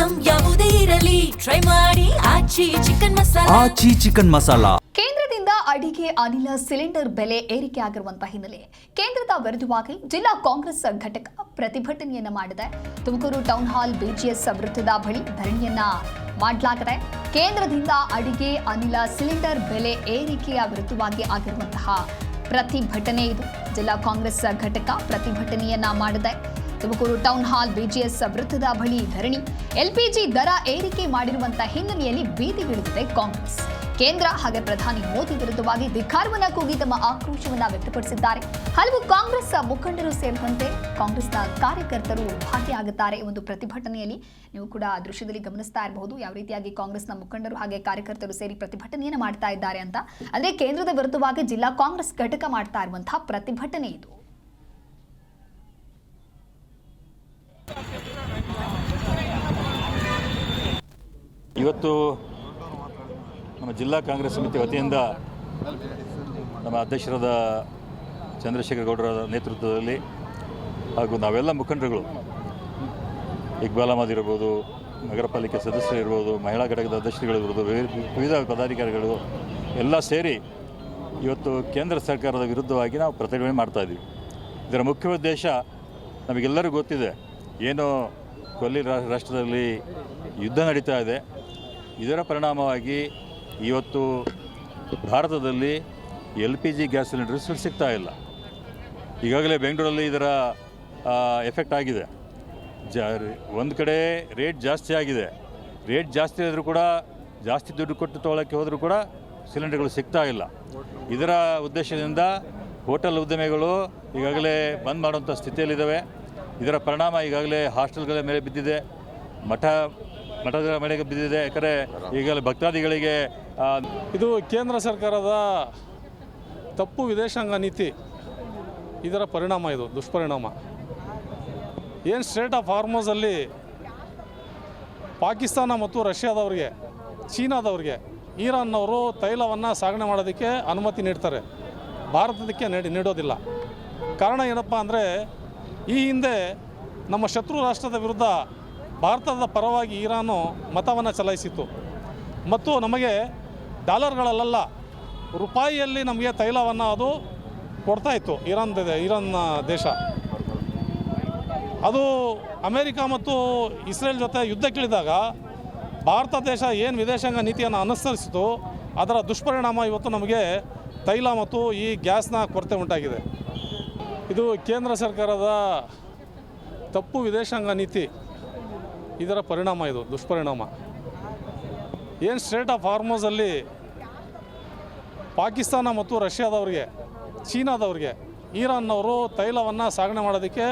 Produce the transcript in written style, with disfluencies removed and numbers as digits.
Item ಯಾವುದೇ ಇರಲಿ try ಮಾಡಿ ಆಚಿ ಚಿಕನ್ ಮಸಾಲಾ. ಕೇಂದ್ರದಿಂದ ಅಡಿಗೆ ಅನಿಲ ಸಿಲಿಂಡರ್ ಬೆಲೆ ಏರಿಕೆ ಆಗಿರುವಂತಹ ಹಿನ್ನೆಲೆ ಕೇಂದ್ರದ ವಿರುದ್ಧವಾಗಿ ಜಿಲ್ಲಾ ಕಾಂಗ್ರೆಸ್ ಘಟಕ ಪ್ರತಿಭಟನೆಯನ್ನ ಮಾಡಿದೆ. ತುಮಕೂರು ಟೌನ್ ಹಾಲ್ ಬಿಜಿಎಸ್ ವೃತ್ತದ ಬಳಿ ಧರಣಿಯನ್ನ ಮಾಡಲಾಗಿದೆ. ಕೇಂದ್ರದಿಂದ ಅಡಿಗೆ ಅನಿಲ ಸಿಲಿಂಡರ್ ಬೆಲೆ ಏರಿಕೆಯ ವಿರುದ್ಧವಾಗಿ ಆಗಿರುವಂತಹ ಪ್ರತಿಭಟನೆ ಇದು. ಜಿಲ್ಲಾ ಕಾಂಗ್ರೆಸ್ ಘಟಕ ಪ್ರತಿಭಟನೆಯನ್ನ ಮಾಡಿದೆ. ತುಮಕೂರು ಟೌನ್ ಹಾಲ್ ಬಿಜಿಎಸ್ ವೃತ್ತದ ಬಳಿ ಧರಣಿ. ಎಲ್ಪಿಜಿ ದರ ಏರಿಕೆ ಮಾಡಿರುವಂತಹ ಹಿನ್ನೆಲೆಯಲ್ಲಿ ಬೀದಿಗಿಳಿದಿದೆ ಕಾಂಗ್ರೆಸ್. ಕೇಂದ್ರ ಹಾಗೆ ಪ್ರಧಾನಿ ಮೋದಿ ವಿರುದ್ಧವಾಗಿ ಧಿಕ್ಕಾರವನ್ನ ಕೂಗಿ ತಮ್ಮ ಆಕ್ರೋಶವನ್ನ ವ್ಯಕ್ತಪಡಿಸಿದ್ದಾರೆ. ಹಲವು ಕಾಂಗ್ರೆಸ್ ಮುಖಂಡರು ಸೇರಿದಂತೆ ಕಾಂಗ್ರೆಸ್ನ ಕಾರ್ಯಕರ್ತರು ಭಾಗಿಯಾಗುತ್ತಾರೆ ಒಂದು ಪ್ರತಿಭಟನೆಯಲ್ಲಿ. ನೀವು ಕೂಡ ದೃಶ್ಯದಲ್ಲಿ ಗಮನಿಸ್ತಾ ಇರಬಹುದು ಯಾವ ರೀತಿಯಾಗಿ ಕಾಂಗ್ರೆಸ್ನ ಮುಖಂಡರು ಹಾಗೆ ಕಾರ್ಯಕರ್ತರು ಸೇರಿ ಪ್ರತಿಭಟನೆಯನ್ನು ಮಾಡ್ತಾ ಇದ್ದಾರೆ ಅಂತ. ಅಂದ್ರೆ ಕೇಂದ್ರದ ವಿರುದ್ಧವಾಗಿ ಜಿಲ್ಲಾ ಕಾಂಗ್ರೆಸ್ ಘಟಕ ಮಾಡ್ತಾ ಇರುವಂತಹ ಪ್ರತಿಭಟನೆ ಇದು. ಇವತ್ತು ನಮ್ಮ ಜಿಲ್ಲಾ ಕಾಂಗ್ರೆಸ್ ಸಮಿತಿ ವತಿಯಿಂದ ನಮ್ಮ ಅಧ್ಯಕ್ಷರಾದ ಚಂದ್ರಶೇಖರ್ ಗೌಡರ ನೇತೃತ್ವದಲ್ಲಿ ಹಾಗೂ ನಾವೆಲ್ಲ ಮುಖಂಡರುಗಳು ಇಕ್ಬಾಲ್ ಅಹಮದ್ ಇರ್ಬೋದು, ನಗರ ಪಾಲಿಕೆ ಸದಸ್ಯರು ಇರ್ಬೋದು, ಮಹಿಳಾ ಘಟಕದ ಅಧ್ಯಕ್ಷರುಗಳಿರ್ಬೋದು, ವಿವಿಧ ಪದಾಧಿಕಾರಿಗಳು ಎಲ್ಲ ಸೇರಿ ಇವತ್ತು ಕೇಂದ್ರ ಸರ್ಕಾರದ ವಿರುದ್ಧವಾಗಿ ನಾವು ಪ್ರತಿಭಟನೆ ಮಾಡ್ತಾಯಿದ್ದೀವಿ. ಇದರ ಮುಖ್ಯ ಉದ್ದೇಶ ನಮಗೆಲ್ಲರಿಗೂ ಗೊತ್ತಿದೆ. ಏನು ಕೊಲ್ಲಿ ರಾಷ್ಟ್ರದಲ್ಲಿ ಯುದ್ಧ ನಡೀತಾ ಇದೆ, ಇದರ ಪರಿಣಾಮವಾಗಿ ಇವತ್ತು ಭಾರತದಲ್ಲಿ LPG ಗ್ಯಾಸ್ ಸಿಲಿಂಡರ್ಸ್ ಸಿಗ್ತಾ ಇಲ್ಲ. ಈಗಾಗಲೇ ಬೆಂಗಳೂರಲ್ಲಿ ಇದರ ಎಫೆಕ್ಟ್ ಆಗಿದೆ. ಒಂದು ಕಡೆ ರೇಟ್ ಜಾಸ್ತಿ ಆಗಿದೆ. ರೇಟ್ ಜಾಸ್ತಿ ಆದರೂ ಕೂಡ ಜಾಸ್ತಿ ದುಡ್ಡು ಕೊಟ್ಟು ತೊಗೊಳಕ್ಕೆ ಹೋದರೂ ಕೂಡ ಸಿಲಿಂಡರ್ಗಳು ಸಿಗ್ತಾ ಇಲ್ಲ. ಇದರ ಉದ್ದೇಶದಿಂದ ಹೋಟೆಲ್ ಉದ್ಯಮಿಗಳು ಈಗಾಗಲೇ ಬಂದ್ ಮಾಡುವಂಥ ಸ್ಥಿತಿಯಲ್ಲಿದ್ದಾವೆ. ಇದರ ಪರಿಣಾಮ ಈಗಾಗಲೇ ಹಾಸ್ಟೆಲ್ಗಳ ಮೇಲೆ ಬಿದ್ದಿದೆ, ಮಠದ ಮೇಲೆ ಬಿದ್ದಿದೆ. ಯಾಕಂದರೆ ಈಗಲೇ ಭಕ್ತಾದಿಗಳಿಗೆ ಇದು ಕೇಂದ್ರ ಸರ್ಕಾರದ ತಪ್ಪು ವಿದೇಶಾಂಗ ನೀತಿ, ಇದರ ಪರಿಣಾಮ, ಇದು ದುಷ್ಪರಿಣಾಮ. ಏನು ಸ್ಟ್ರೇಟ್ ಆಫ್ ಹಾರ್ಮೋಸಲ್ಲಿ ಪಾಕಿಸ್ತಾನ ಮತ್ತು ರಷ್ಯಾದವ್ರಿಗೆ, ಚೀನಾದವ್ರಿಗೆ, ಇರಾನ್ನವರು ತೈಲವನ್ನು ಸಾಗಣೆ ಮಾಡೋದಕ್ಕೆ ಅನುಮತಿ ನೀಡ್ತಾರೆ, ಭಾರತದಕ್ಕೆ ನೀಡೋದಿಲ್ಲ. ಕಾರಣ ಏನಪ್ಪ ಅಂದರೆ ಈ ಹಿಂದೆ ನಮ್ಮ ಶತ್ರು ರಾಷ್ಟ್ರದ ವಿರುದ್ಧ ಭಾರತದ ಪರವಾಗಿ ಇರಾನು ಮತವನ್ನು ಚಲಾಯಿಸಿತ್ತು ಮತ್ತು ನಮಗೆ ಡಾಲರ್ಗಳಲ್ಲ ರೂಪಾಯಿಯಲ್ಲಿ ನಮಗೆ ತೈಲವನ್ನು ಅದು ಕೊಡ್ತಾಯಿತ್ತು. ಇರಾನ್ ದೇಶ ಅದು ಅಮೇರಿಕಾ ಮತ್ತು ಇಸ್ರೇಲ್ ಜೊತೆ ಯುದ್ಧಕ್ಕಿಳಿದಾಗ ಭಾರತ ದೇಶ ಏನು ವಿದೇಶಾಂಗ ನೀತಿಯನ್ನು ಅನುಸರಿಸಿತು ಅದರ ದುಷ್ಪರಿಣಾಮ ಇವತ್ತು ನಮಗೆ ತೈಲ ಮತ್ತು ಈ ಗ್ಯಾಸ್ನ ಕೊರತೆ ಉಂಟಾಗಿದೆ. ಇದು ಕೇಂದ್ರ ಸರ್ಕಾರದ ತಪ್ಪು ವಿದೇಶಾಂಗ ನೀತಿ, ಇದರ ಪರಿಣಾಮ, ಇದು ದುಷ್ಪರಿಣಾಮ. ಏನು ಸ್ಟ್ರೇಟ್ ಆಫ್ ಹಾರ್ಮೋಸಲ್ಲಿ ಪಾಕಿಸ್ತಾನ ಮತ್ತು ರಷ್ಯಾದವ್ರಿಗೆ, ಚೀನಾದವ್ರಿಗೆ, ಇರಾನ್ನವರು ತೈಲವನ್ನು ಸಾಗಣೆ ಮಾಡೋದಕ್ಕೆ